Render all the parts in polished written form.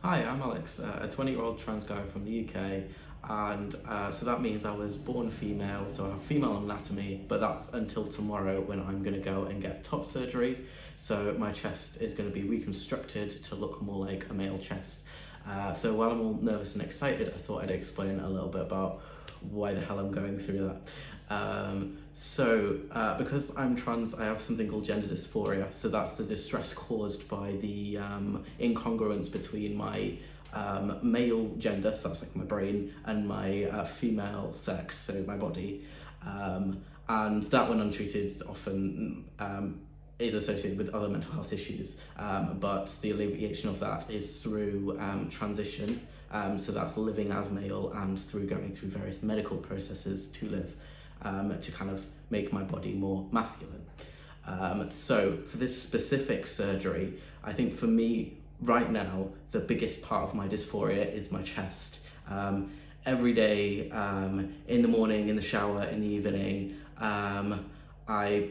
Hi, I'm Alex, a 20-year-old trans guy from the UK, and so that means I was born female, so I have female anatomy, but that's until tomorrow when I'm going to go and get top surgery. So my chest is going to be reconstructed to look more like a male chest. So while I'm all nervous and excited, I thought I'd explain a little bit about why the hell I'm going through that. Because I'm trans, I have something called gender dysphoria. So that's the distress caused by the incongruence between my male gender, so that's like my brain, and my female sex, so my body. And that, when untreated, often is associated with other mental health issues. But the alleviation of that is through transition. So that's living as male and through going through various medical processes to live, to kind of make my body more masculine. So for this specific surgery, I think for me right now, the biggest part of my dysphoria is my chest. Every day, in the morning, in the shower, in the evening, I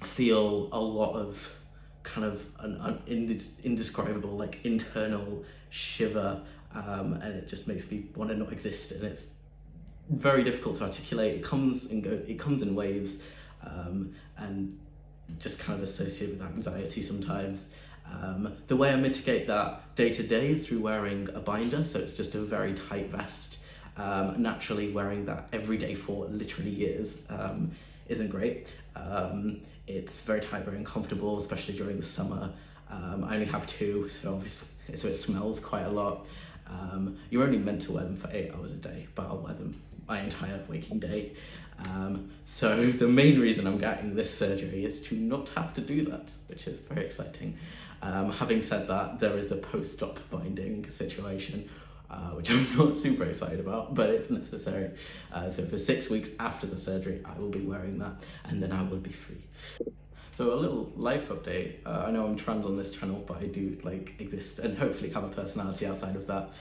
feel a lot of kind of an indescribable like internal shiver, and it just makes me want to not exist, and it's very difficult to articulate. It comes in waves, and just kind of associated with anxiety sometimes. The way I mitigate that day to day is through wearing a binder, so it's just a very tight vest. Naturally, wearing that every day for literally years isn't great. It's very tight, very uncomfortable, especially during the summer. I only have two, so it smells quite a lot. You're only meant to wear them for 8 hours a day, but I'll wear them my entire waking day. So the main reason I'm getting this surgery is to not have to do that, which is very exciting. Having said that, there is a post-op binding situation, which I'm not super excited about, but it's necessary. So for 6 weeks after the surgery, I will be wearing that, and then I will be free. So a little life update. I know I'm trans on this channel, but I do exist and hopefully have a personality outside of that.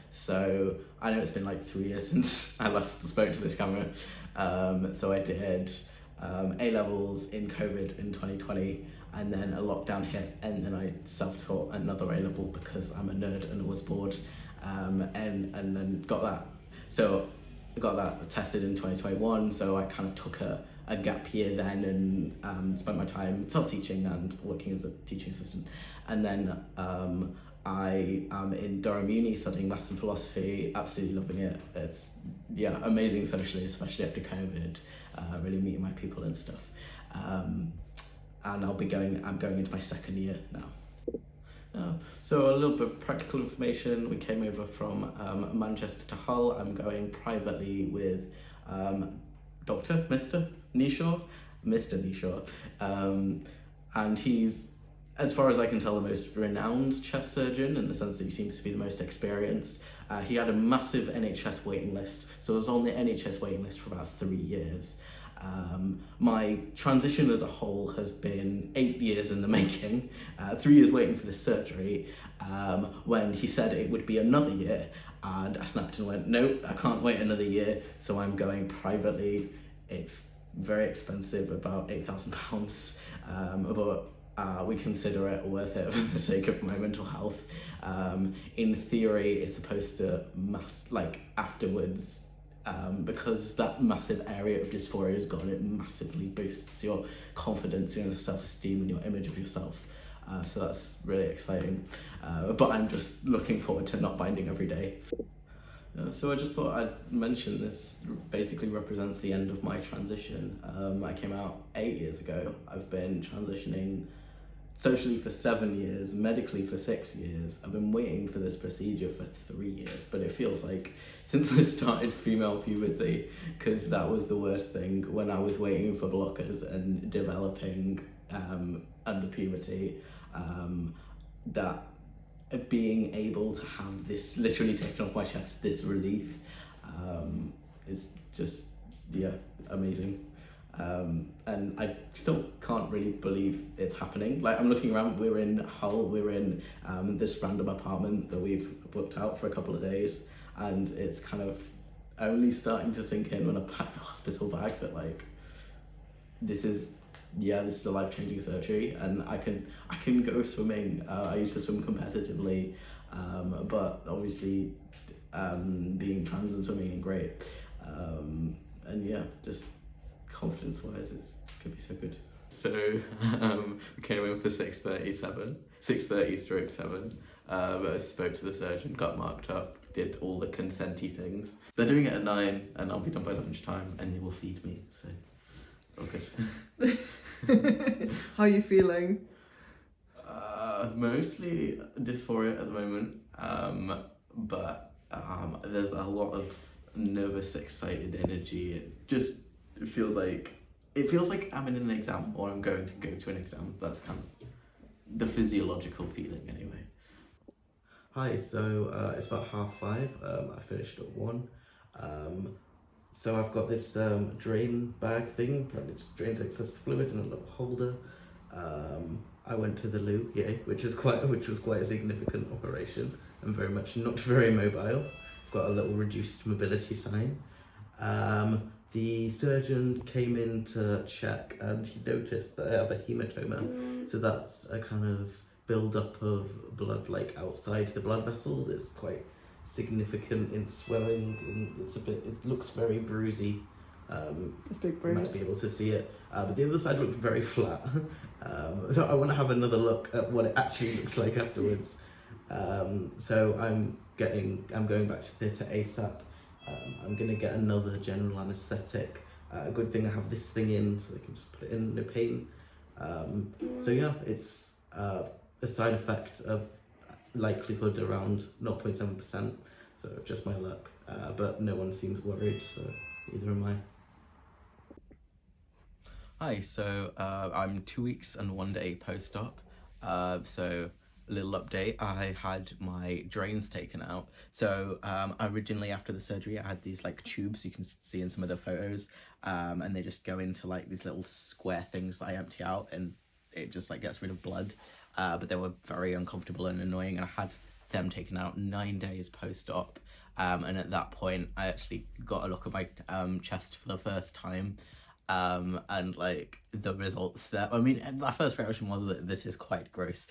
So I know it's been 3 years since I last spoke to this camera. So I did A-levels in COVID in 2020, and then a lockdown hit, and then I self-taught another A-level because I'm a nerd and was bored, and then got that. So I got that tested in 2021, so I kind of took a gap year then and spent my time self-teaching and working as a teaching assistant. And then I am in Durham Uni studying maths and philosophy, absolutely loving it. It's amazing socially, especially after COVID, really meeting my people and stuff. And I'm going into my second year now. So a little bit of practical information. We came over from Manchester to Hull. I'm going privately with Mr. Nishaw, and he's, as far as I can tell, the most renowned chest surgeon in the sense that he seems to be the most experienced. He had a massive NHS waiting list, so I was on the NHS waiting list for about 3 years. My transition as a whole has been 8 years in the making, 3 years waiting for the surgery, when he said it would be another year, and I snapped and went, no, I can't wait another year, so I'm going privately. It's very expensive, about £8,000, but we consider it worth it for the sake of my mental health. In theory, it's supposed to afterwards, because that massive area of dysphoria is gone, it massively boosts your confidence, your self-esteem, and your image of yourself. So that's really exciting. But I'm just looking forward to not binding every day. So I just thought I'd mention this basically represents the end of my transition. I came out 8 years ago. I've been transitioning socially for 7 years, medically for 6 years. I've been waiting for this procedure for 3 years, but it feels like since I started female puberty, because that was the worst thing when I was waiting for blockers and developing under puberty, that being able to have this literally taken off my chest, this relief, is just, amazing. And I still can't really believe it's happening. I'm looking around, we're in Hull, we're in this random apartment that we've booked out for a couple of days, and it's kind of only starting to sink in when I pack the hospital bag that this is yeah, this is a life-changing surgery, and I can go swimming. I used to swim competitively, but obviously, being trans and swimming ain't great. And yeah, just confidence-wise, it could be so good. So we came in for 6:30/7. I spoke to the surgeon, got marked up, did all the consenty things. They're doing it at 9, and I'll be done by lunchtime, and they will feed me. So all good. How are you feeling? Mostly dysphoria at the moment, but there's a lot of nervous, excited energy. It feels like I'm in an exam, or I'm going to go to an exam. That's kind of the physiological feeling, anyway. Hi, so it's about 5:30. I finished at 1. So I've got this drain bag thing, apparently it just drains excess fluid in a little holder. I went to the loo, which was quite a significant operation. I'm very much not very mobile. I've got a little reduced mobility sign. The surgeon came in to check, and he noticed that I have a hematoma. So that's a kind of build-up of blood, like outside the blood vessels. It's quite significant in swelling, and it looks very bruisey. It's a big You might bruise. be able to see it, but the other side looked very flat. So I want to have another look at what it actually looks like afterwards. So I'm going back to theatre ASAP. I'm gonna get another general anaesthetic. A good thing I have this thing in, so I can just put it in, no pain. So yeah, it's a side effect of likelihood around 0.7%, so just my luck. But no one seems worried, so neither am I. Hi, so I'm 2 weeks and 1 day post-op. So a little update, I had my drains taken out. So originally after the surgery, I had these like tubes you can see in some of the photos, and they just go into like these little square things that I empty out, and it just like gets rid of blood. But they were very uncomfortable and annoying, and I had them taken out 9 days post-op. And at that point, I actually got a look at my chest for the first time. And like the results there, I mean, my first reaction was that this is quite gross,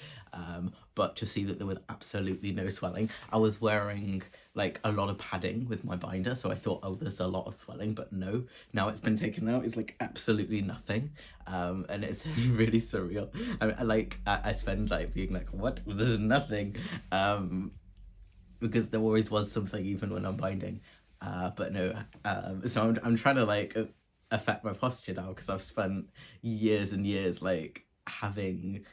but to see that there was absolutely no swelling. I was wearing like a lot of padding with my binder, so I thought, oh, there's a lot of swelling, but no, now it's been taken out, it's like absolutely nothing. And it's really surreal. I spend like being like, what, there's nothing, because there always was something even when I'm binding, but no. So I'm trying to like affect my posture now, because I've spent years and years like having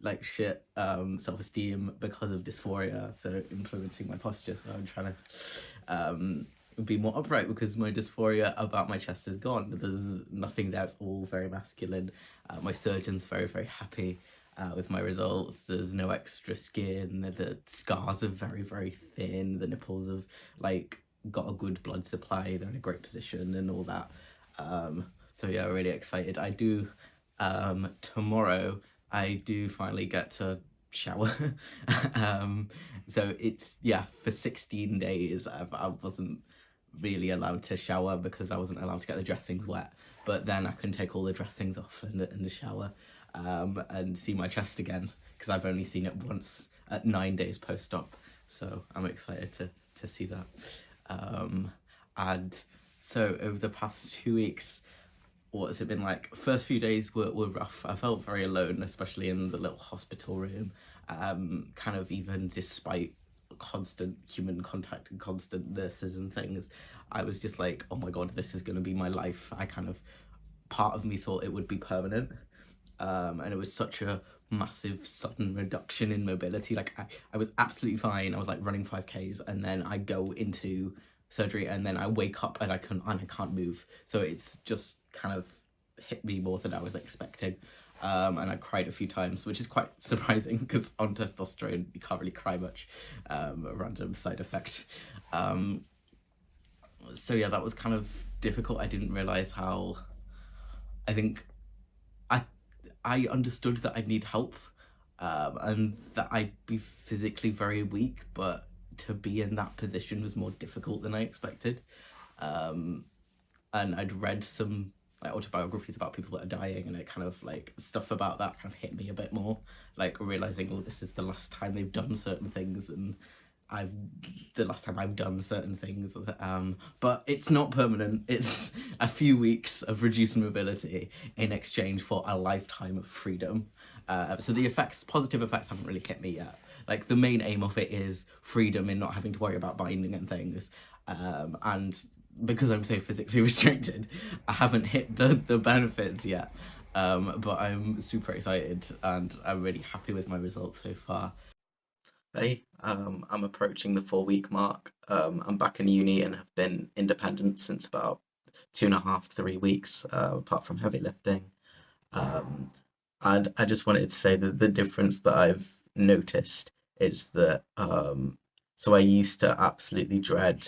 like shit self-esteem because of dysphoria, so influencing my posture. So I'm trying to be more upright, because my dysphoria about my chest is gone. There's nothing there, it's all very masculine. My surgeon's very, very happy with my results. There's no extra skin, the scars are very, very thin, the nipples have like got a good blood supply, they're in a great position and all that. So yeah, really excited. I do tomorrow I do finally get to shower. So it's, yeah, for 16 days I wasn't really allowed to shower because I wasn't allowed to get the dressings wet, but then I can take all the dressings off and shower and see my chest again, because I've only seen it once at 9 days post-op, so I'm excited to see that. And so over the past 2 weeks, what's it been like? First few days were rough. I felt very alone, especially in the little hospital room, kind of even despite constant human contact and constant nurses and things. I was just like, oh my god, this is going to be my life. Part of me thought it would be permanent, and it was such a massive sudden reduction in mobility. Like I was absolutely fine. I was like running 5Ks, and then I go into surgery, and then I wake up and I can't move. So it's just kind of hit me more than I was expecting, and I cried a few times, which is quite surprising because on testosterone you can't really cry much. A random side effect. So yeah, that was kind of difficult. I didn't realize how. I think I understood that I'd need help, and that I'd be physically very weak, but to be in that position was more difficult than I expected. And I'd read some like autobiographies about people that are dying, and it kind of like stuff about that kind of hit me a bit more, like realizing, oh, this is the last time they've done certain things, and I've the last time I've done certain things, but it's not permanent. It's a few weeks of reduced mobility in exchange for a lifetime of freedom. So the positive effects haven't really hit me yet. Like the main aim of it is freedom in not having to worry about binding and things, and because I'm so physically restricted, I haven't hit the benefits yet. But I'm super excited and I'm really happy with my results so far. Hey, I'm approaching the 4 week mark. I'm back in uni and have been independent since about 2.5, 3 weeks, apart from heavy lifting. Um, and I just wanted to say that the difference that I've noticed is that so I used to absolutely dread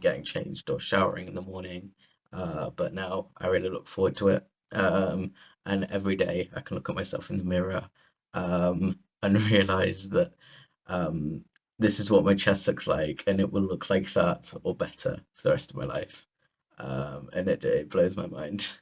getting changed or showering in the morning, but now I really look forward to it. And every day I can look at myself in the mirror and realize that um, this is what my chest looks like, and it will look like that or better for the rest of my life. And it blows my mind.